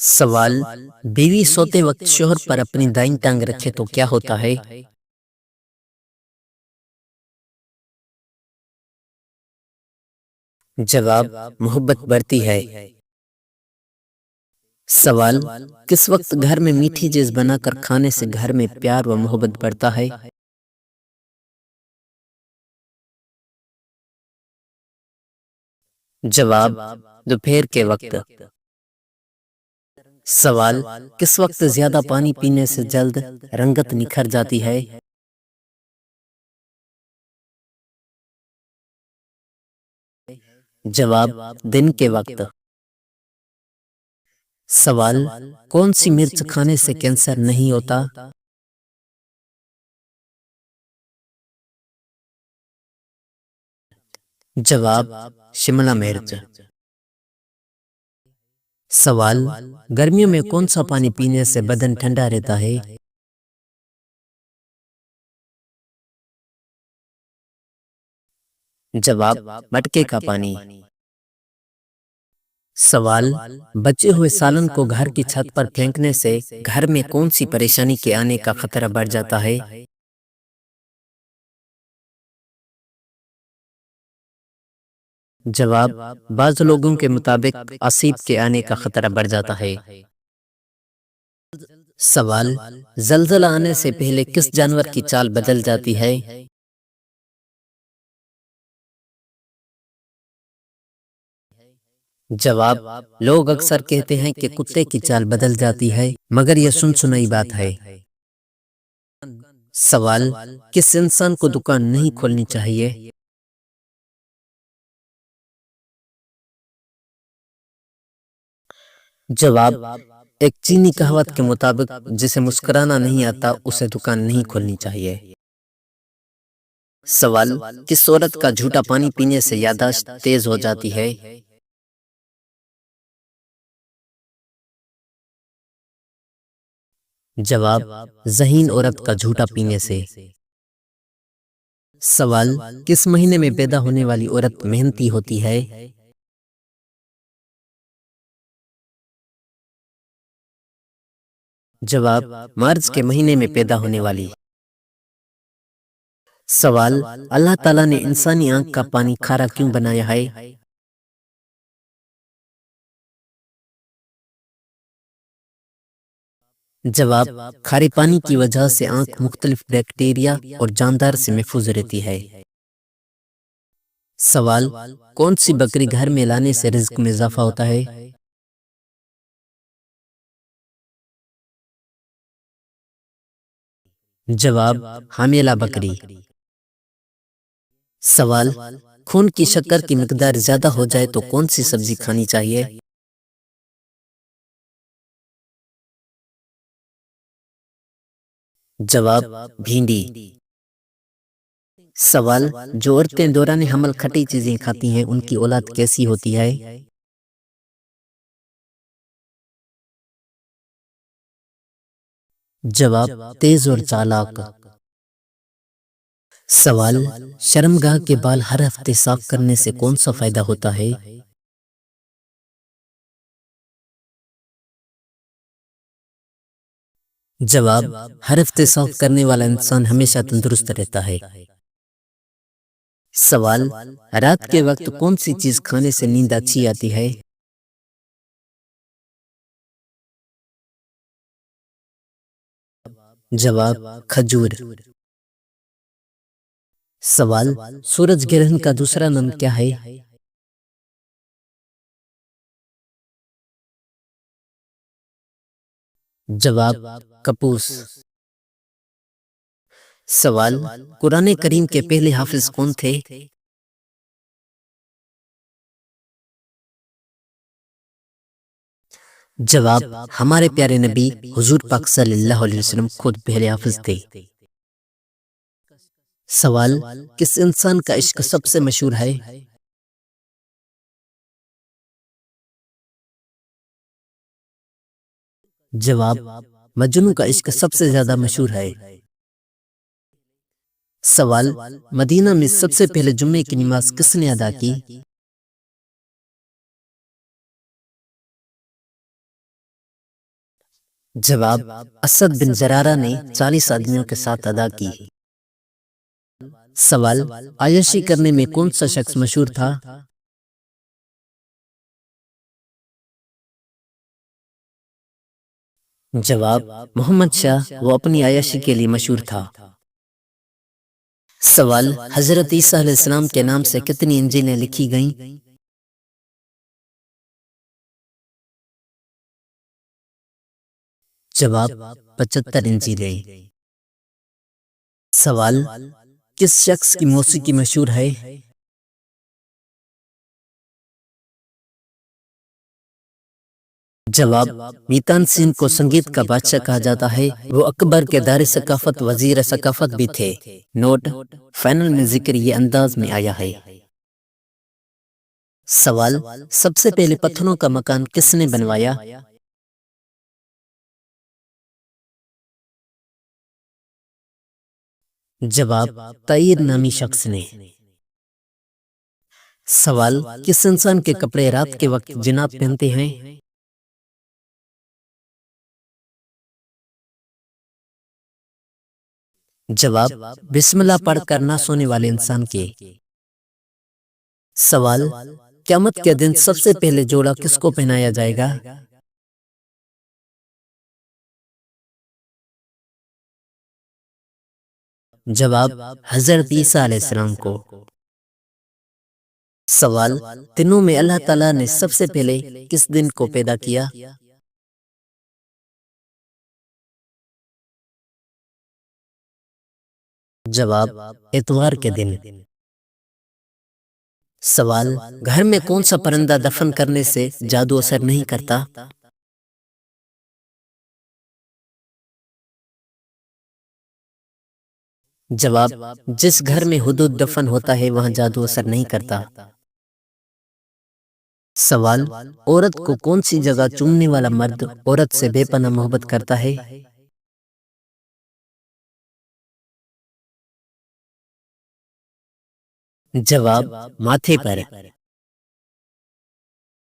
سوال: بیوی سوتے وقت شوہر پر اپنی دائیں ٹانگ رکھے تو کیا ہوتا ہے؟ جواب: محبت بڑھتی ہے۔ سوال: کس وقت گھر میں میٹھی چیز بنا کر کھانے سے گھر میں پیار و محبت بڑھتا ہے؟ جواب: دوپہر کے وقت۔ سوال: کس وقت زیادہ پانی پینے سے جلد رنگت نکھر جاتی ہے؟ جواب: دن کے وقت۔ سوال: کون سی مرچ کھانے سے کینسر نہیں ہوتا؟ جواب: شملہ مرچ۔ سوال: گرمیوں میں کون سا پانی پینے سے بدن ٹھنڈا رہتا ہے؟ جواب: مٹکے کا پانی۔ سوال: بچے ہوئے سالن کو گھر کی چھت پر پھینکنے سے گھر میں کون سی پریشانی کے آنے کا خطرہ بڑھ جاتا ہے؟ جواب: بعض لوگوں کے مطابق آسیب کے آنے کا خطرہ بڑھ جاتا ہے۔ سوال: زلزلہ آنے سے پہلے کس جانور کی چال بدل جاتی ہے؟ جواب: لوگ اکثر کہتے ہیں کہ کتے کی چال بدل جاتی ہے، مگر یہ سن سنائی بات ہے۔ سوال: کس انسان کو دکان نہیں کھولنی چاہیے؟ جواب: ایک چینی کہاوت کے مطابق جسے مسکرانا نہیں آتا اسے دکان نہیں کھولنی چاہیے۔ سوال: کس عورت کا جھوٹا پانی پینے سے یادداشت تیز ہو جاتی ہے؟ جواب: ذہین عورت کا جھوٹا پینے سے۔ سوال: کس مہینے میں پیدا ہونے والی عورت محنتی ہوتی ہے؟ جواب: مارچ کے مہینے میں پیدا ہونے والی۔ سوال: اللہ تعالیٰ نے انسانی آنکھ کا پانی کھارا کیوں بنایا ہے؟ جواب: کھارے پانی کی وجہ سے آنکھ مختلف بیکٹیریا اور جاندار سے محفوظ رہتی ہے۔ سوال: کون سی بکری گھر میں لانے سے رزق میں اضافہ ہوتا ہے؟ جواب: حاملہ بکری۔ سوال: خون کی شکر کی مقدار زیادہ ہو جائے تو کون سی سبزی کھانی چاہیے؟ جواب: بھنڈی۔ سوال: جو عورتیں دوران حمل کھٹی چیزیں کھاتی ہیں ان کی اولاد کیسی ہوتی ہے؟ جواب: تیز اور چالاک۔ سوال: شرمگاہ کے بال ہر ہفتے صاف کرنے سے کون سا فائدہ ہوتا ہے؟ جواب: ہر ہفتے صاف کرنے والا انسان ہمیشہ تندرست رہتا ہے۔ سوال: رات کے وقت کون سی چیز کھانے سے نیند اچھی آتی ہے؟ جواب: کھجور۔ سوال: سورج گرہن کا دوسرا نام کیا ہے؟ جواب: کپوس۔ سوال: قرآن کریم کے پہلے حافظ کون تھے؟ جواب: ہمارے پیارے نبی حضور پاک صلی اللہ علیہ وسلم خود پہلے حافظ تھے۔ سوال: کس انسان کا عشق سب سے مشہور ہے؟ جواب: مجنوں کا عشق سب سے زیادہ مشہور ہے۔ سوال: مدینہ میں سب سے پہلے جمعے کی نماز کس نے ادا کی؟ جواب: اسد بن زرارہ نے 40 آدمیوں کے ساتھ ادا کی۔ سوال: عیاشی کرنے میں کون سا شخص مشہور تھا؟ جواب: محمد شاہ، وہ اپنی عیاشی کے لیے مشہور تھا۔ سوال: حضرت عیسیٰ علیہ السلام کے نام سے کتنی انجیلیں لکھی گئیں؟ جواب: 75 انجیلیں۔ سوال: کس شخص کی موسیقی مشہور ہے؟ جواب: میتان سین کو سنگیت کا بادشاہ کہا جاتا ہے، وہ اکبر کے دار ثقافت وزیر ثقافت بھی تھے۔ نوٹ: فائنل میں ذکر یہ انداز میں آیا ہے۔ سوال: سب سے پہلے پتھروں کا مکان کس نے بنوایا؟ جواب: تائیر نامی شخص نے۔ سوال: کس انسان کے کپڑے رات کے وقت جنات پہنتے ہیں؟ جواب: بسم اللہ پڑھ کر نہ سونے والے انسان کے۔ سوال: قیامت کے دن سب سے پہلے جوڑا کس کو پہنایا جائے گا؟ جواب: حضرت عیسیٰ علیہ السلام کو۔ سوال: دنوں میں اللہ تعالیٰ نے سب سے پہلے کس دن کو پیدا کیا؟ جواب: اتوار کے دن۔ سوال: گھر میں کون سا پرندہ دفن کرنے سے جادو اثر نہیں کرتا؟ جواب: جس گھر میں حدود دفن ہوتا ہے وہاں جادو اثر نہیں کرتا۔ سوال: عورت کو کون سی جگہ چومنے والا مرد عورت سے بے پناہ محبت کرتا ہے؟ جواب: ماتھے پر۔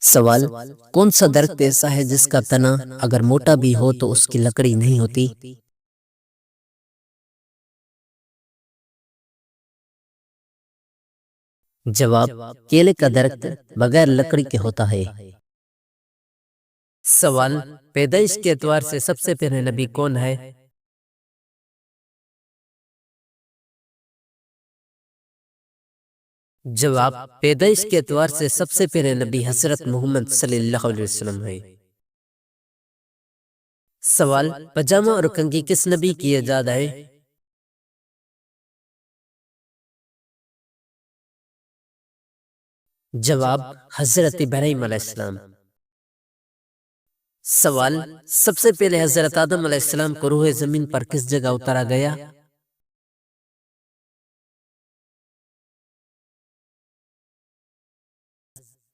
سوال: کون سا درخت ایسا ہے جس کا تنا اگر موٹا بھی ہو تو اس کی لکڑی نہیں ہوتی؟ جواب: کیلے کا درخت بغیر لکڑی کے ہوتا ہے۔ سوال: پیدائش کے اعتبار سے سب سے پہلے نبی کون ہے؟ جواب: پیدائش کے اعتبار سے سب سے پہلے نبی حضرت محمد صلی اللہ علیہ وسلم ہے۔ سوال: پاجامہ اور کنگھی کس نبی کی ایجاد ہے؟ جواب: حضرت ابراہیم علیہ السلام۔ سوال: سب سے پہلے حضرت آدم علیہ السلام کو روح زمین پر کس جگہ اتارا گیا؟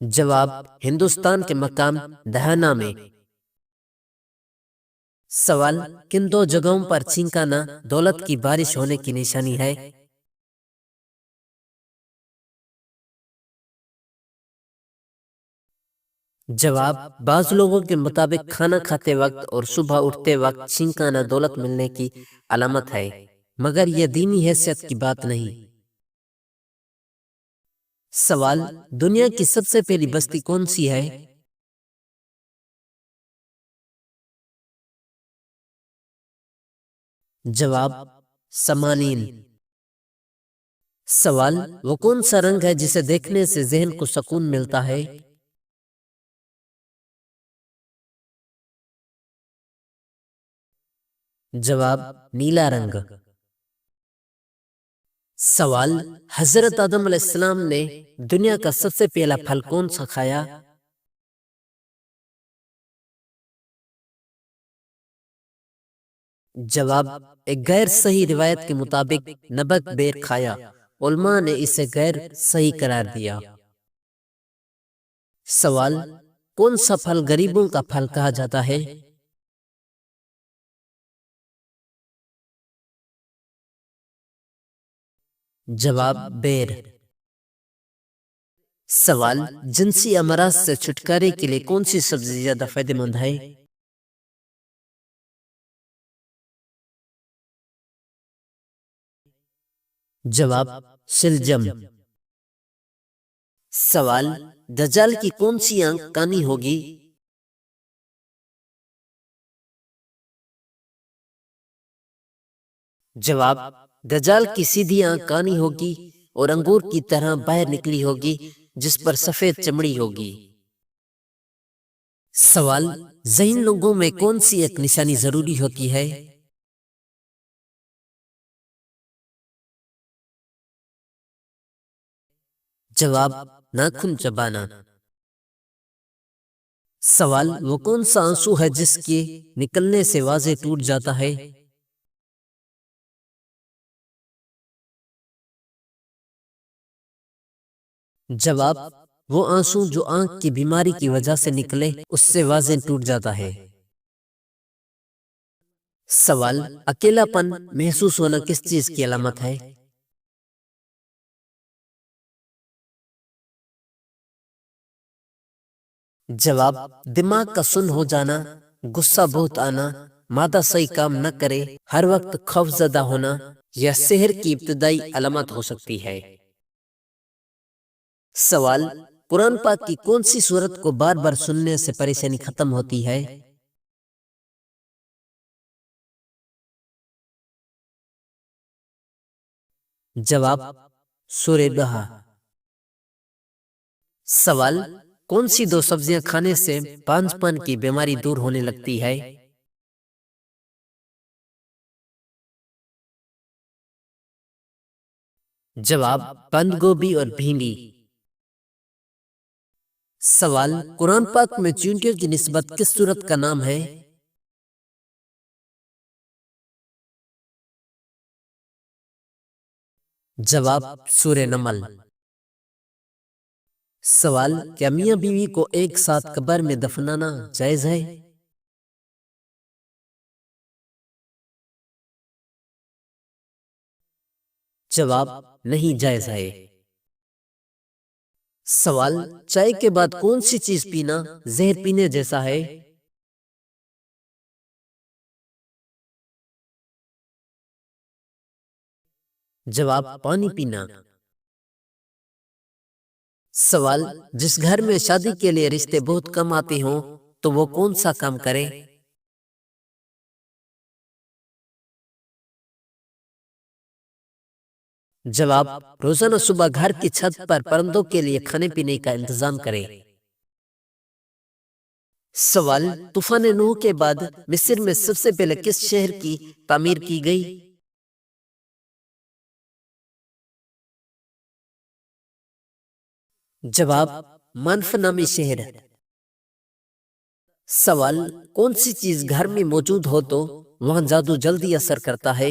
جواب: ہندوستان کے مقام دہنا میں۔ سوال: کن دو جگہوں پر چھینکانا دولت کی بارش ہونے کی نشانی ہے؟ جواب: بعض لوگوں کے مطابق کھانا کھاتے وقت اور صبح اٹھتے وقت چھینکانا دولت ملنے کی علامت ہے، مگر یہ دینی حیثیت کی بات نہیں۔ سوال: دنیا کی سب سے پہلی بستی کون سی ہے؟ جواب: سمانین۔ سوال: وہ کون سا رنگ ہے جسے دیکھنے سے ذہن کو سکون ملتا ہے؟ جواب: نیلا رنگ۔ سوال: حضرت آدم علیہ السلام نے دنیا کا سب سے پہلا پھل کون سا کھایا؟ جواب: ایک غیر صحیح روایت کے مطابق نبک بیر کھایا، علماء نے اسے غیر صحیح قرار دیا۔ سوال: کون سا پھل غریبوں کا پھل کہا جاتا ہے؟ جواب: بیر۔ سوال: جنسی امراض سے چھٹکارے کے لیے کون سی سبزی زیادہ فائدہ مند ہے؟ جواب سلجم۔ سوال دجال کی کون سی آنکھ کانی ہوگی؟ جواب دجال کی سیدھی آنکھ کانی ہوگی اور انگور کی طرح باہر نکلی ہوگی جس پر سفید چمڑی ہوگی۔ سوال ذہین لوگوں میں کون سی ایک نشانی ضروری ہوتی ہے؟ جواب ناخن چبانا۔ سوال وہ کون سا آنسو ہے جس کے نکلنے سے واضح ٹوٹ جاتا ہے؟ جواب وہ آنسو جو آنکھ کی بیماری کی وجہ سے نکلے اس سے واضح ٹوٹ جاتا ہے۔ سوال اکیلا پن محسوس ہونا کس چیز کی علامت ہے؟ جواب دماغ کا سن ہو جانا، غصہ بہت آنا، معدہ صحیح کام نہ کرے، ہر وقت خوف زدہ ہونا یا سحر کی ابتدائی علامت ہو سکتی ہے۔ سوال قرآن پاک کی کون سی سورت کو بار بار سننے سے پریشانی ختم ہوتی ہے؟ جواب سورہ ڈہا۔ سوال کون سی دو سبزیاں کھانے سے پانچ پن کی بیماری دور ہونے لگتی ہے؟ جواب بند گوبھی اور بھینڈی۔ سوال قرآن پاک میں چیونٹیوں کی نسبت کس سورت کا نام ہے؟ جواب سورہ نمل۔ سوال کیا میاں بیوی کو ایک ساتھ قبر میں دفنانا جائز ہے؟ جواب نہیں جائز ہے۔ سوال چائے کے بعد کون سی چیز پینا زہر پینے جیسا ہے؟ جواب پانی پینا۔ سوال جس گھر میں شادی کے لیے رشتے بہت کم آتے ہوں تو وہ کون سا کام کرے؟ جواب روزانہ صبح گھر کی چھت پر پرندوں کے لیے کھانے پینے کا انتظام کرے۔ سوال طوفان نوح کے بعد مصر میں سب سے پہلے کس شہر کی تعمیر کی گئی؟ جواب منف نامی شہر۔ سوال کون سی چیز گھر میں موجود ہو تو وہاں جادو جلدی اثر کرتا ہے؟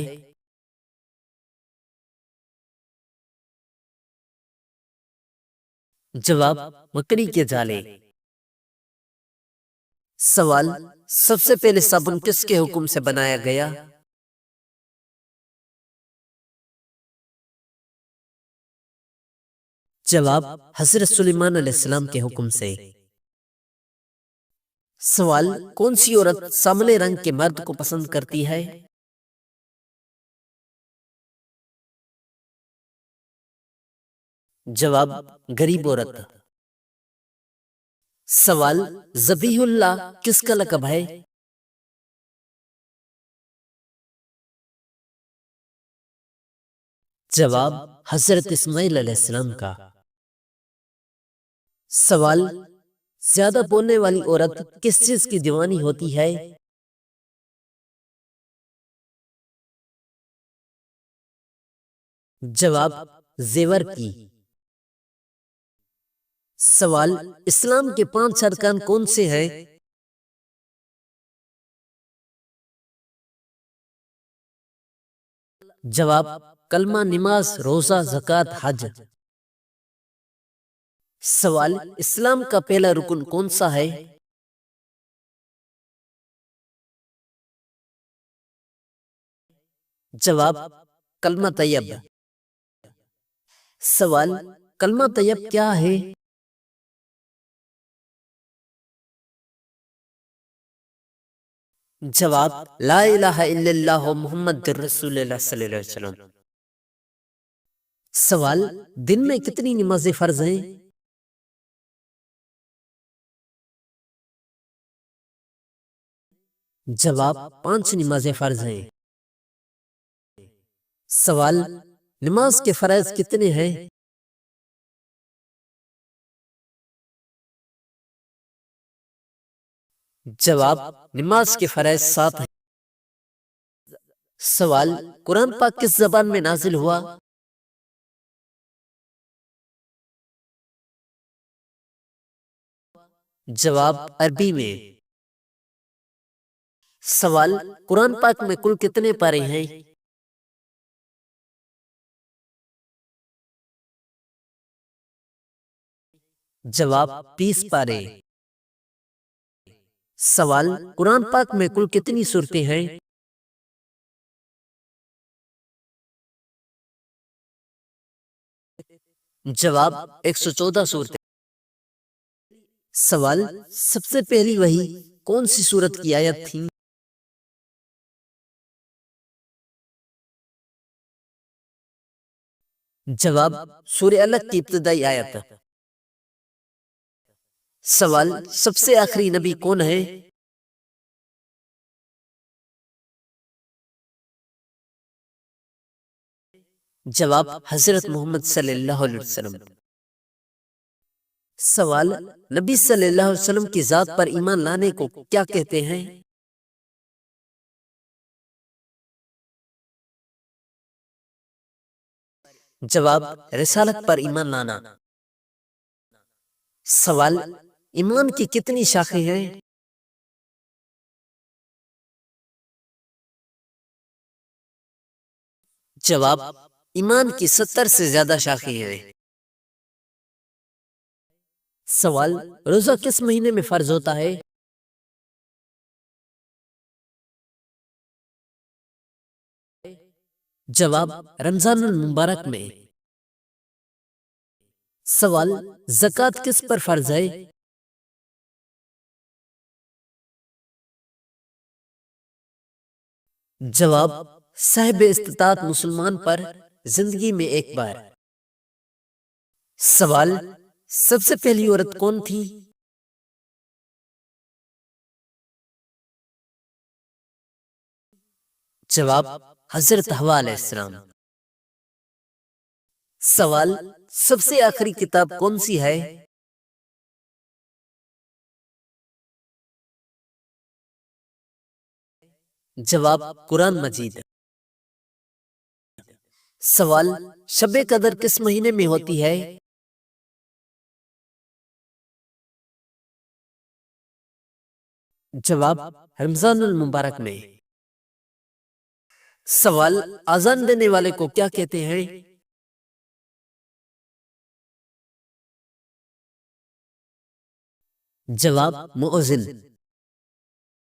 جواب مکڑی کے جالے۔ سوال سب سے پہلے صابن کس کے حکم سے بنایا گیا؟ جواب حضرت سلیمان علیہ السلام کے حکم سے۔ سوال کون سی عورت سامنے رنگ کے مرد کو پسند کرتی ہے؟ جواب غریب عورت۔ سوال ذبیح اللہ کس کا لقب ہے؟ جواب حضرت اسماعیل علیہ السلام کا۔ سوال زیادہ بولنے والی عورت کس چیز کی دیوانی ہوتی ہے؟ جواب زیور کی۔ سوال اسلام کے 5 ارکان کون سے ہیں؟ جواب کلمہ، نماز، روزہ، زکوٰۃ، حج۔ سوال اسلام کا پہلا رکن کون سا ہے؟ جواب کلمہ طیب۔ سوال کلمہ طیب کیا ہے؟ جواب لا الہ الا اللہ محمد رسول اللہ صلی اللہ علیہ وسلم۔ سوال، دن میں کتنی نمازیں فرض ہیں؟ جواب، 5 نمازیں فرض ہیں۔ سوال، نماز کے فرائض کتنے ہیں؟ جواب، نماز کے فرائض 7 ہیں۔ سوال، قرآن پاک کس زبان میں نازل ہوا؟ جواب، عربی میں۔ سوال، قرآن پاک میں کل کتنے پارے ہیں؟ جواب، 20 پارے۔ سوال، قرآن پاک میں کل کتنی سورتیں ہیں؟ جواب، 114 سورتیں۔ سوال، سب سے پہلی وحی کون سی سورت کی آیت تھی؟ جواب، سورہ الگ کی ابتدائی آیت۔ سوال، سب سے آخری نبی کون ہے؟ جواب، حضرت محمد صلی اللہ علیہ وسلم۔ سوال، نبی صلی اللہ علیہ وسلم کی ذات پر ایمان لانے کو کیا کہتے ہیں؟ جواب، رسالت پر ایمان لانا۔ سوال، ایمان کی کتنی شاخیں ہیں؟ جواب، ایمان کی 70 سے زیادہ شاخیں ہیں۔ سوال، روزہ کس مہینے میں فرض ہوتا ہے؟ جواب، رمضان المبارک میں۔ سوال، زکوٰۃ کس پر فرض ہے؟ جواب، صاحب استطاعت مسلمان پر زندگی میں ایک بار۔ سوال، سب سے پہلی عورت کون تھی؟ جواب، حضرت حوا علیہ السلام۔ سوال، سب سے آخری کتاب کون سی ہے؟ جواب، قرآن مجید۔ سوال، شب قدر کس مہینے میں ہوتی ہے؟ جواب، رمضان المبارک میں۔ سوال، اذان دینے والے کو کیا کہتے ہیں؟ جواب، مؤذن۔